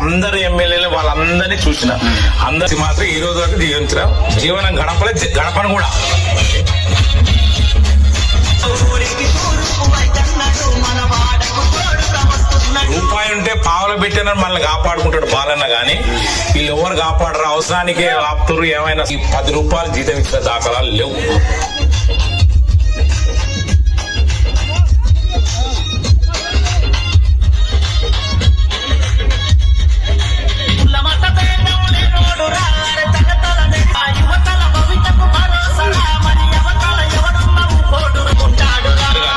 అందరు ఎమ్మెల్యేలు వాళ్ళందరినీ చూసిన అందరికి మాత్రం ఈ రోజు వరకు జీవనం గడపను కూడా రూపాయి ఉంటే పావులు పెట్టిన మనల్ని కాపాడుకుంటాడు బాలన్న గాని వీళ్ళు ఎవరు కాపాడరు, అవసరానికే ఆపుతారు. ఏమైనా 10 రూపాయలు జీతం ఇచ్చే దాఖలాలు లేవు.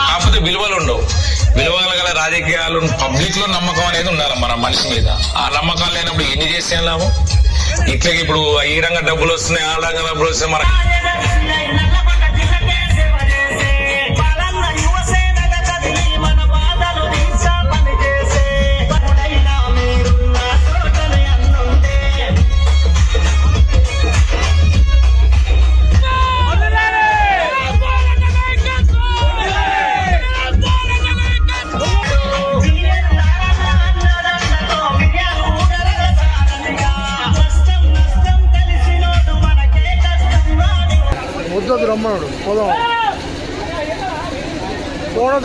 కాకపోతే విలువలు ఉండవు. విలువలు గల రాజకీయాలు, పబ్లిక్ లో నమ్మకం అనేది ఉండాలి మన మనిషి మీద. ఆ నమ్మకం లేనప్పుడు ఎన్ని చేస్తే లాభం? ఇట్లా ఇప్పుడు ఈ రంగ డబ్బులు వస్తున్నాయి, ఆ రంగ డబ్బులు వస్తున్నాయి. మన రమ్మన్నాడు పోదాం పోవడం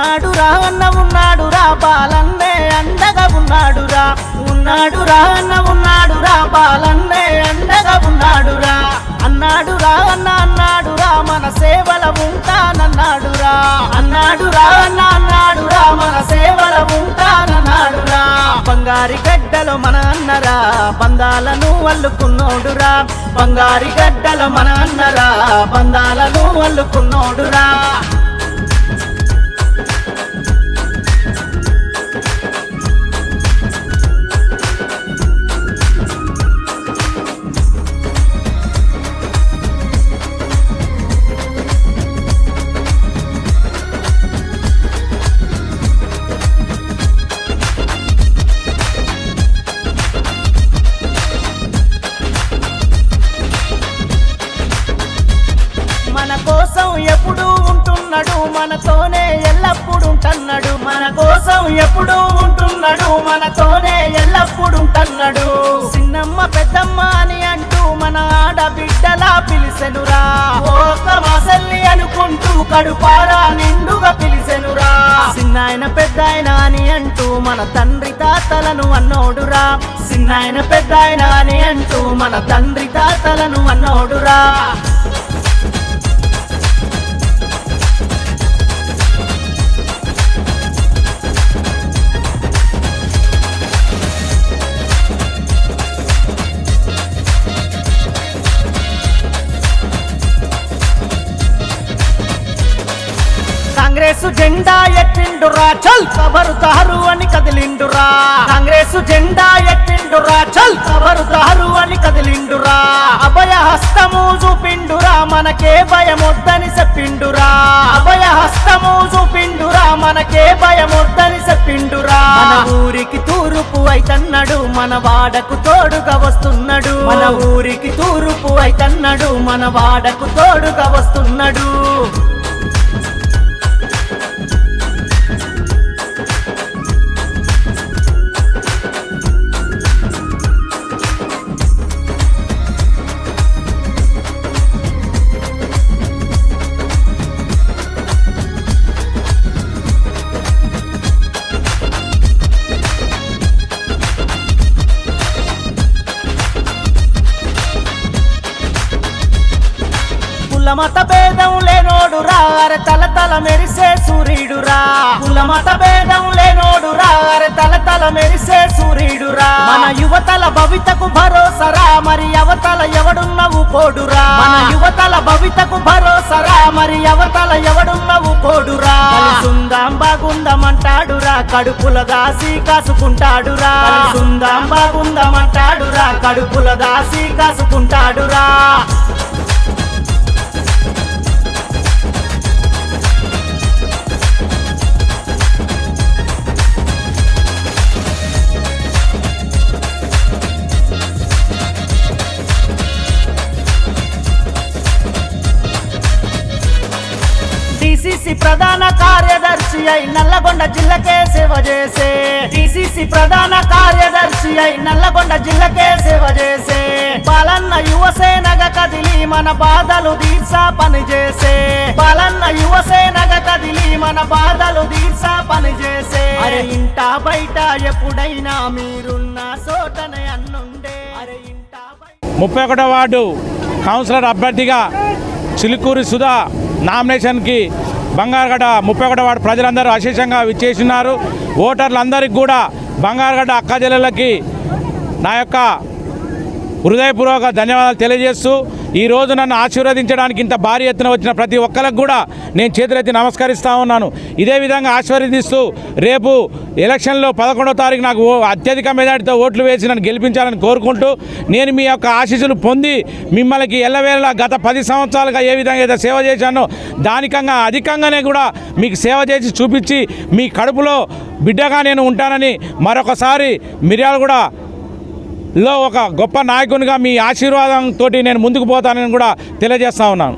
ఉన్నాడురా అన్న ఉన్నాడురా బాలన్నే అండగా ఉన్నాడురా ఉన్నాడురా అన్న ఉన్నాడురా బాలన్నే అండగా ఉన్నాడురా అన్నాడురా అన్న అన్నాడురా మన సేవల ఉంటానన్నాడురా అన్నాడురా అన్న అన్నాడురా మన సేవల ఉంటానన్నాడురా బంగారి గడ్డలు మన అన్నరా బంధాలను అల్లుకున్నోడురా బంగారి గడ్డలు మన అన్నరా బంధాలను అల్లుకున్నోడురా మన కోసం ఎప్పుడు ఉంటున్నాడు మనతోనే ఎల్లప్పుడు ఉంటున్నాడు మన కోసం ఎప్పుడు ఉంటున్నాడు మనతోనే ఎల్లప్పుడు ఉంటున్నాడు చిన్నమ్మ పెద్దమ్మ అని అంటూ మన ఆడబిడ్డలా పిలిసెనురా ఒక మాసల్ని అనుకుంటూ కడుపారా నిండుగా పిలిసెనురా చిన్నాయన పెద్దాయన అని అంటూ మన తండ్రి తాతలను అన్నోడురా చిన్నాయన పెద్దాయన అని అంటూ మన తండ్రి తాతలను అన్నోడురా కాంగ్రెస్ జెండా ఎట్టిండురా చల్ ఖబరుదారు అని కదిలిండురా కాంగ్రెస్ జెండా ఎట్టిండురా చల్ ఖబరుదారు అని కదిలిండురా అభయ హస్తము చూపిండురా మనకే భయమొద్దని చెప్పిండురా అభయ హస్తము చూపిండురా మనకే భయమొద్దని చెప్పిండురా మన ఊరికి తూర్పు అయితన్నాడు మన వాడకు తోడుగా వస్తున్నాడు మన ఊరికి తూర్పు అయితన్నాడు మన వాడకు తోడుగా వస్తున్నాడు కులమత భేదం లేనోడురా అరే తల తల మెరిసే సూర్యుడురా కులమత భేదం లేనోడురా అరే తల తల మెరిసే సూర్యుడురా మన యువతల భవితకు భరోసరా మరి అవతల ఎవడున్నవు కోడురా మన యువతల భవితకు భరోసరా మరి అవతల ఎవడున్నవు కోడురా సుందాం బాగుందమంటాడురా కడుపుల దాసి కాసుకుంటాడురా సుందాం బాగుందమంటాడురా కడుపుల దాసి కాసుకుంటాడురా డిసిసి ప్రధాన కార్యదర్శి అయి నల్లగొండ జిల్లాకే సేవ చేసే డిసిసి ప్రధాన కార్యదర్శి అయి నల్లగొండ జిల్లాకే సేవ చేసే బాలన్న యువసేనగా కదిలి మన బాధలు తీర్చా పని చేసే బాలన్న యువసేనగా కదిలి మన బాధలు తీర్చా పని చేసే అరే ఇంట బయట ఎప్పుడైనా మీరున్న చోటనే అన్నుండే అరే ఇంట 31వ వార్డు కౌన్సిలర్ అభ్యర్థిగా చిలుకూరి సుధా నామినేషన్కి బంగారగడ్డ 31వ వార్డు ప్రజలందరూ అశేషంగా విచ్చేసినారు. ఓటర్లందరికీ కూడా బంగారగడ్డ అక్క చెల్లెళ్ళకి నా యొక్క హృదయపూర్వక ధన్యవాదాలు తెలియజేస్తూ ఈరోజు నన్ను ఆశీర్వదించడానికి ఇంత భారీ ఎత్తున వచ్చిన ప్రతి ఒక్కరికి కూడా నేను చేతులెత్తి నమస్కరిస్తూ ఉన్నాను. ఇదే విధంగా ఆశీర్వదిస్తూ రేపు ఎలక్షన్లో 11వ తారీఖు నాకు అత్యధిక మెజార్టీతో ఓట్లు వేసి నన్ను గెలిపించాలని కోరుకుంటూ నేను మీ యొక్క ఆశీస్సులు పొంది మిమ్మల్ని ఎల్లవేళలా గత 10 సంవత్సరాలుగా ఏ విధంగా అయితే సేవ చేశానో దానికన్నా అధికంగానే కూడా మీకు సేవ చేసి చూపించి మీ కడుపులో బిడ్డగా నేను ఉంటానని మరొకసారి మిర్యాలగూడ లో ఒక గొప్ప నాయకునిగా మీ ఆశీర్వాదంతో నేను ముందుకు పోతానని కూడా తెలియజేస్తా ఉన్నాను.